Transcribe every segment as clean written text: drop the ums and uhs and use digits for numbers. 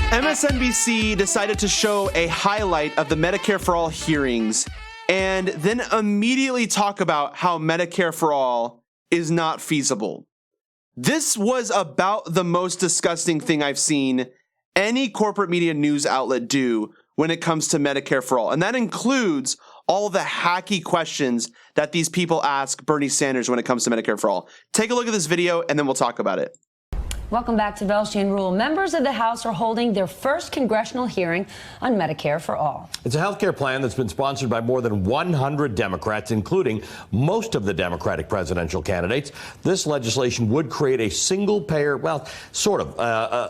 MSNBC decided to show a highlight of the Medicare-For-All hearings and then immediately talk about how Medicare-For-All is not feasible. This was about the most disgusting thing I've seen any corporate media news outlet do when it comes to Medicare-For-All. And that includes all the hacky questions that these people ask Bernie Sanders when it comes to Medicare-For-All. Take a look at this video and then we'll talk about it. Welcome back to Velshi and Rule. Members of the House are holding their first congressional hearing on Medicare for All. It's a health care plan that's been sponsored by more than 100 Democrats, including most of the Democratic presidential candidates. This legislation would create a single-payer, well, sort of.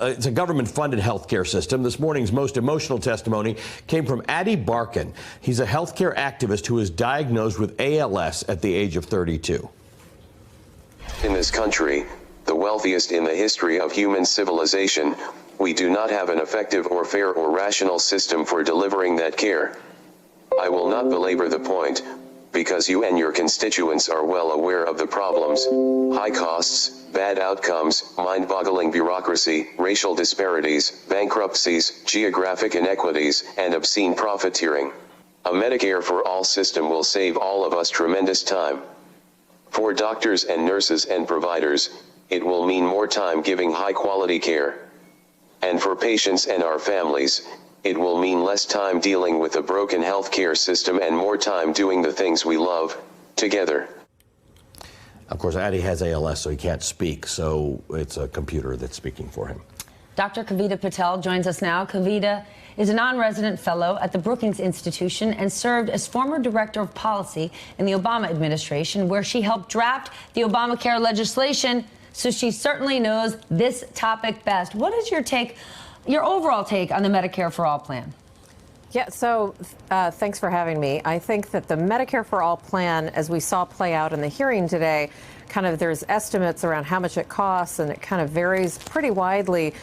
It's a government-funded health care system. This morning's most emotional testimony came from Adi Barkan. He's a health care activist who was diagnosed with ALS at the age of 32. In this country, the wealthiest in the history of human civilization, we do not have an effective or fair or rational system for delivering that care. I will not belabor the point, because you and your constituents are well aware of the problems: high costs, bad outcomes, mind-boggling bureaucracy, racial disparities, bankruptcies, geographic inequities, and obscene profiteering. A Medicare for All system will save all of us tremendous time. For doctors and nurses and providers, it will mean more time giving high-quality care. And for patients and our families, it will mean less time dealing with a broken healthcare system and more time doing the things we love, together. Of course, Adi has ALS, so he can't speak, so it's a computer that's speaking for him. Dr. Kavita Patel joins us now. Kavita is a non-resident fellow at the Brookings Institution and served as former director of policy in the Obama administration, where she helped draft the Obamacare legislation. So she certainly knows this topic best. What is your overall take on the Medicare for All plan? Yeah, so thanks for having me. I think that the Medicare for All plan, as we saw play out in the hearing today, there's estimates around how much it costs, and it kind of varies pretty widely.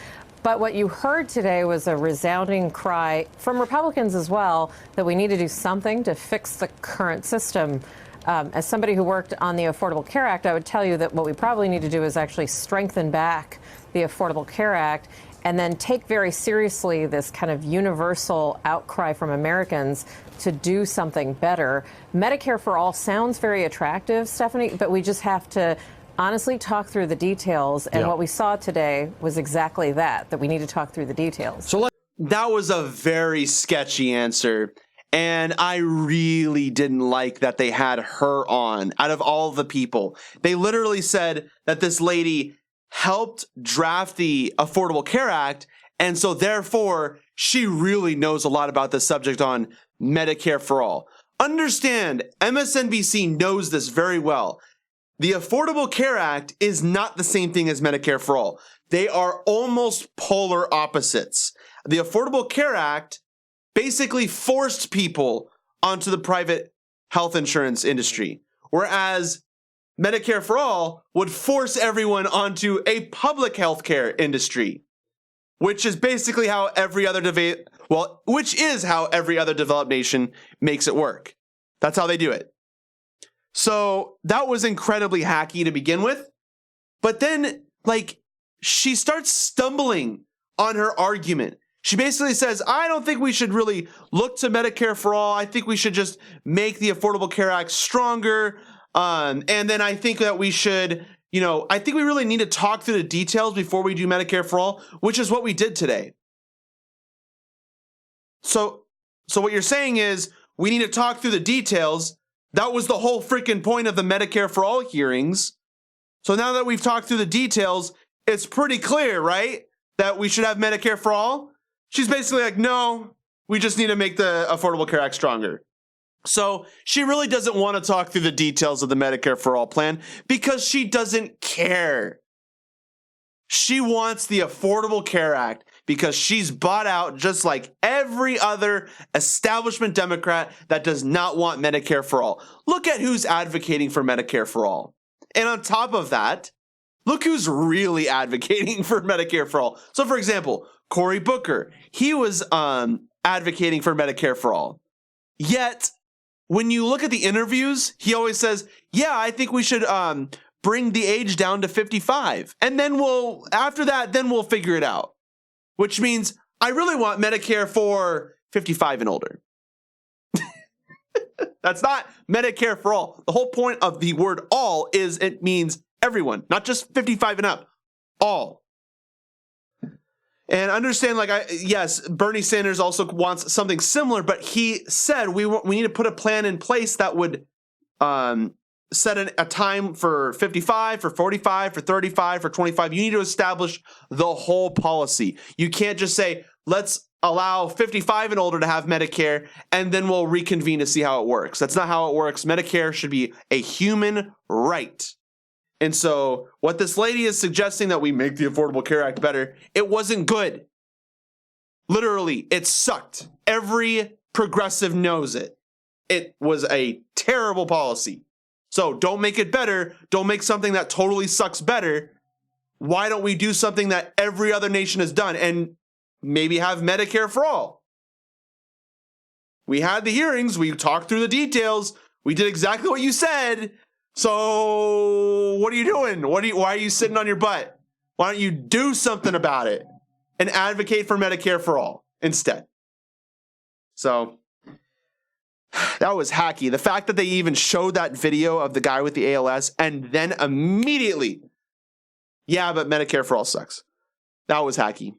But what you heard today was a resounding cry from Republicans as well that we need to do something to fix the current system. As somebody who worked on the Affordable Care Act, I would tell you that what we probably need to do is actually strengthen back the Affordable Care Act and then take very seriously this kind of universal outcry from Americans to do something better. Medicare for All sounds very attractive, Stephanie, but we just have to honestly talk through the details. And what we saw today was exactly that we need to talk through the details. So that was a very sketchy answer. And I really didn't like that they had her on out of all the people. They literally said that this lady helped draft the Affordable Care Act, and so therefore she really knows a lot about the subject on Medicare for All. Understand, MSNBC knows this very well. The Affordable Care Act is not the same thing as Medicare for All. They are almost polar opposites. The Affordable Care Act basically forced people onto the private health insurance industry, whereas Medicare for All would force everyone onto a public health care industry, which is basically how every other developed nation makes it work. That's how they do it. So that was incredibly hacky to begin with. But then, she starts stumbling on her argument. She basically says, I don't think we should really look to Medicare for All. I think we should just make the Affordable Care Act stronger. And then I think that we should, I think we really need to talk through the details before we do Medicare for All, which is what we did today. So what you're saying is we need to talk through the details. That was the whole freaking point of the Medicare for All hearings. So now that we've talked through the details, it's pretty clear, right, that we should have Medicare for All? She's basically like, no, we just need to make the Affordable Care Act stronger. So she really doesn't want to talk through the details of the Medicare for All plan because she doesn't care. She wants the Affordable Care Act because she's bought out just like every other establishment Democrat that does not want Medicare for All. Look at who's advocating for Medicare for All. And on top of that, look who's really advocating for Medicare for All. So for example, Cory Booker, he was advocating for Medicare for All. Yet, when you look at the interviews, he always says, yeah, I think we should bring the age down to 55. And then after that, we'll figure it out. Which means I really want Medicare for 55 and older. That's not Medicare for all. The whole point of the word all is it means everyone, not just 55 and up. All. And understand, yes, Bernie Sanders also wants something similar, but he said we need to put a plan in place that would set a time for 55, for 45, for 35, for 25. You need to establish the whole policy. You can't just say, let's allow 55 and older to have Medicare, and then we'll reconvene to see how it works. That's not how it works. Medicare should be a human right. And so what this lady is suggesting, that we make the Affordable Care Act better, it wasn't good. Literally, it sucked. Every progressive knows it. It was a terrible policy. So don't make it better. Don't make something that totally sucks better. Why don't we do something that every other nation has done and maybe have Medicare for all? We had the hearings. We talked through the details. We did exactly what you said. So what are you doing? Why are you sitting on your butt? Why don't you do something about it and advocate for Medicare for all instead? So that was hacky. The fact that they even showed that video of the guy with the ALS and then immediately, yeah, but Medicare for all sucks. That was hacky.